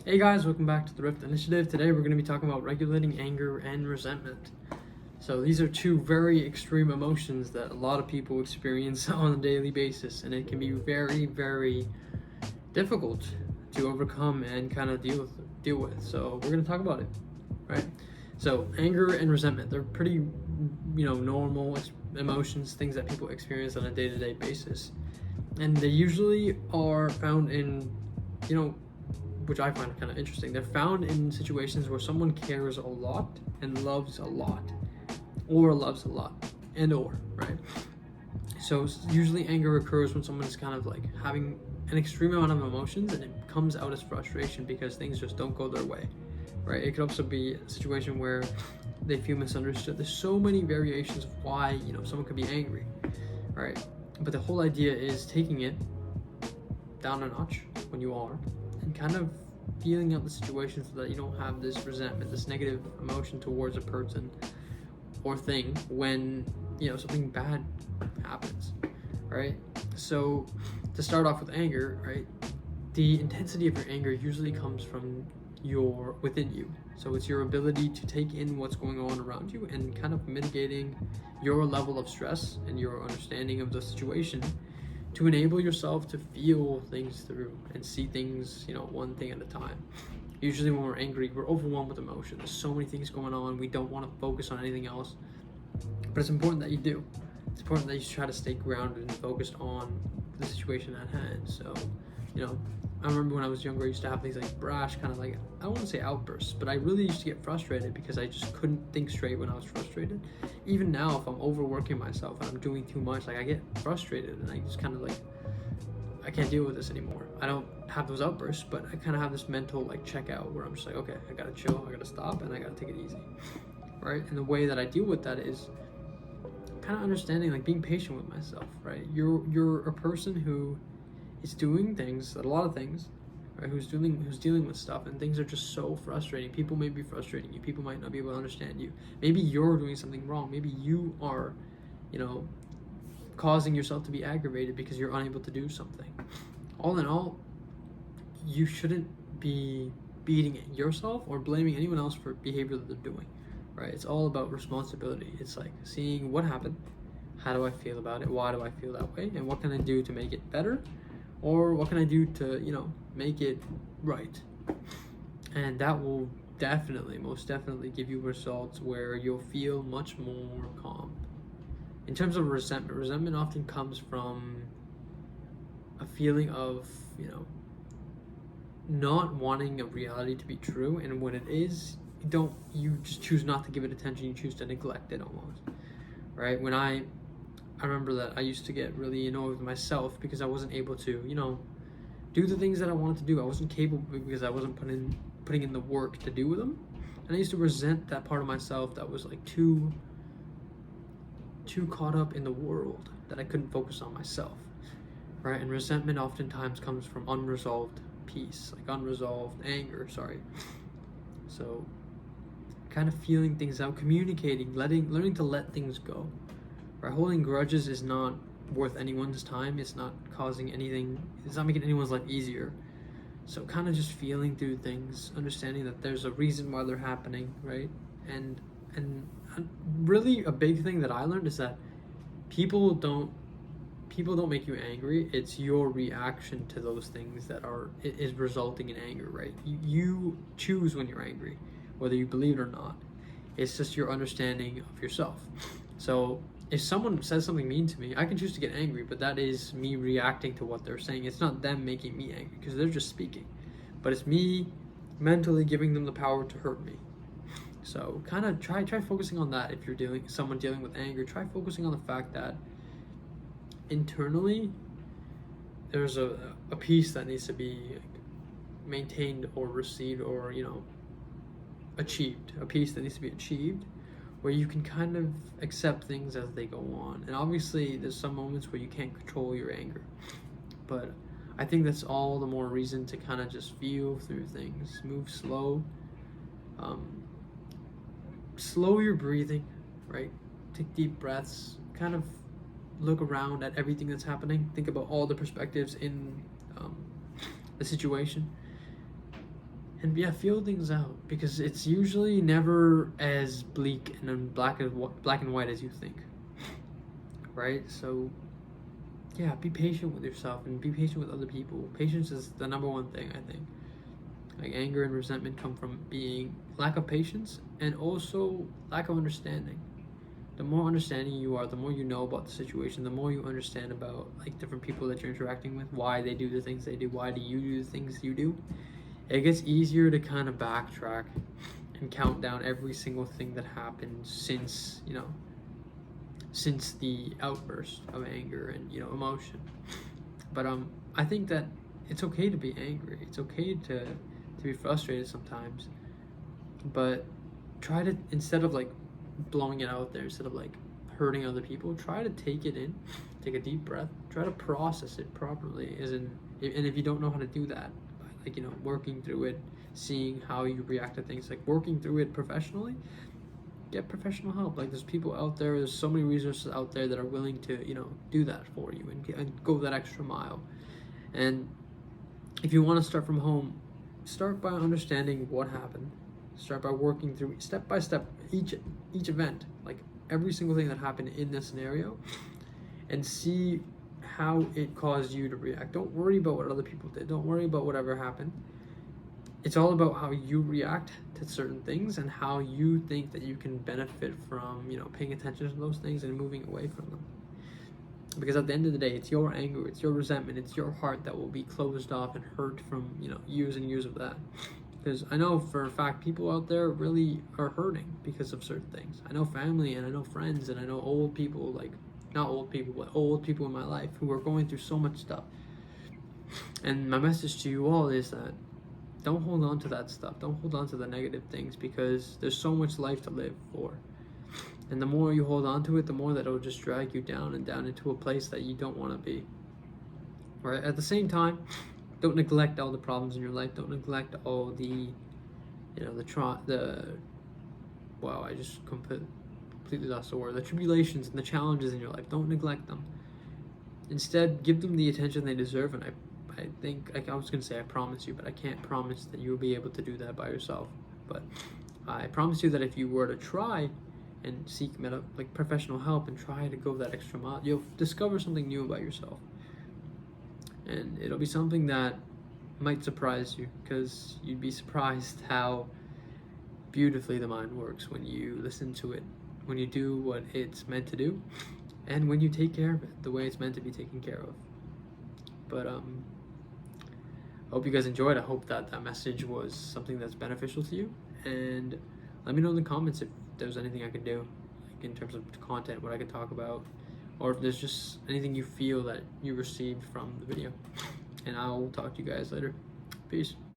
Hey guys, welcome back to the Rift Initiative. Today we're going to be talking about regulating anger and resentment. So these are two very extreme emotions that a lot of people experience on a daily basis, and it can be very, very difficult to overcome and kind of deal with. So we're going to talk about it, right? So anger and resentment, they're pretty, normal emotions, things that people experience on a day-to-day basis. And they usually are found in, which I find kind of interesting. They're found in situations where someone cares a lot and loves a lot, or loves a lot, right? So usually anger occurs when someone is kind of like having an extreme amount of emotions, and it comes out as frustration because things just don't go their way, right? It could also be a situation where they feel misunderstood. There's so many variations of why, someone could be angry, right? But the whole idea is taking it down a notch when you are, and kind of feeling out the situation so that you don't have this resentment, this negative emotion towards a person or thing when, something bad happens, right? So to start off with anger, right, the intensity of your anger usually comes from within you. So it's your ability to take in what's going on around you and kind of mitigating your level of stress and your understanding of the situation to enable yourself to feel things through and see things, one thing at a time. Usually when we're angry, we're overwhelmed with emotion. There's so many things going on. We don't want to focus on anything else. But it's important that you do. It's important that you try to stay grounded and focused on the situation at hand. So, I remember when I was younger, I used to have these like brash kind of like, I don't want to say outbursts, but I really used to get frustrated because I just couldn't think straight when I was frustrated. Even now, if I'm overworking myself and I'm doing too much, like I get frustrated and I just kind of like, I can't deal with this anymore. I don't have those outbursts, but I kind of have this mental like check out where I'm just like, okay, I gotta chill, I gotta stop, and I gotta take it easy, right? And the way that I deal with that is kind of understanding, like being patient with myself, right? You're a person who is doing things, a lot of things, right? Who's dealing with stuff, and things are just so frustrating. People may be frustrating you. People might not be able to understand you. Maybe you're doing something wrong. Maybe you are, causing yourself to be aggravated because you're unable to do something. All in all, you shouldn't be beating yourself or blaming anyone else for behavior that they're doing, right? It's all about responsibility. It's like seeing what happened, how do I feel about it, why do I feel that way, and what can I do to make it better, or what can I do to, make it right? And that will most definitely give you results where you'll feel much more calm. In terms of resentment often comes from a feeling of, not wanting a reality to be true, and when it is, you just choose not to give it attention. You choose to neglect it almost, right? When I remember that I used to get really annoyed with myself because I wasn't able to, do the things that I wanted to do. I wasn't capable because I wasn't putting in the work to do them. And I used to resent that part of myself that was like too caught up in the world that I couldn't focus on myself, right? And resentment oftentimes comes from unresolved peace, like unresolved anger, So kind of feeling things out, communicating, learning to let things go. Right? Holding grudges is not worth anyone's time. It's not causing anything. It's not making anyone's life easier. So kind of just feeling through things, understanding that there's a reason why they're happening, right? And really a big thing that I learned is that people don't make you angry. It's your reaction to those things that is resulting in anger, right? You choose when you're angry, whether you believe it or not. It's just your understanding of yourself. So if someone says something mean to me, I can choose to get angry, but that is me reacting to what they're saying. It's not them making me angry because they're just speaking, but it's me mentally giving them the power to hurt me. So kind of try focusing on that. If you're someone dealing with anger, try focusing on the fact that internally there's a peace that needs to be maintained or received or achieved, a peace that needs to be achieved, where you can kind of accept things as they go on. And obviously there's some moments where you can't control your anger, but I think that's all the more reason to kind of just feel through things, move slow, slow your breathing, right? Take deep breaths, kind of look around at everything that's happening, think about all the perspectives in the situation, And yeah, feel things out, because it's usually never as bleak and black and white as you think, right? So yeah, be patient with yourself and be patient with other people. Patience is the number one thing, I think. Like, anger and resentment come from being lack of patience and also lack of understanding. The more understanding you are, the more you know about the situation, the more you understand about like different people that you're interacting with, why they do the things they do, why do you do the things you do. It gets easier to kind of backtrack and count down every single thing that happened since, since the outburst of anger and, emotion. But I think that it's okay to be angry. It's okay to be frustrated sometimes. But try to, instead of like blowing it out there, instead of like hurting other people, try to take it in, take a deep breath, try to process it properly. And if you don't know how to do that, like, working through it, seeing how you react to things, like working through it professionally, get professional help. Like, there's people out there, there's so many resources out there that are willing to, do that for you and go that extra mile. And if you want to start from home, start by understanding what happened. Start by working through step by step each event, like every single thing that happened in this scenario, and see how it caused you to react. Don't worry about what other people did. Don't worry about whatever happened. It's all about how you react to certain things and how you think that you can benefit from, paying attention to those things and moving away from them. Because at the end of the day, it's your anger, it's your resentment, it's your heart that will be closed off and hurt from, years and years of that. Because I know for a fact people out there really are hurting because of certain things. I know family and I know friends and I know old people, like, not old people, but old people in my life who are going through so much stuff. And my message to you all is that don't hold on to that stuff. Don't hold on to the negative things, because there's so much life to live for. And the more you hold on to it, the more that it'll just drag you down and down into a place that you don't want to be. Right? At the same time, don't neglect all the problems in your life. Don't neglect all the, wow, I just completely lost the word. The tribulations and the challenges in your life. Don't neglect them. Instead, give them the attention they deserve. And I think, I was going to say I promise you, but I can't promise that you'll be able to do that by yourself. But I promise you that if you were to try and seek professional help and try to go that extra mile, you'll discover something new about yourself. And it'll be something that might surprise you, because you'd be surprised how beautifully the mind works when you listen to it, when you do what it's meant to do, and when you take care of it the way it's meant to be taken care of. But I hope you guys enjoyed. I hope that message was something that's beneficial to you, and let me know in the comments if there's anything I can do, like in terms of content, what I could talk about, or if there's just anything you feel that you received from the video. And I'll talk to you guys later. Peace.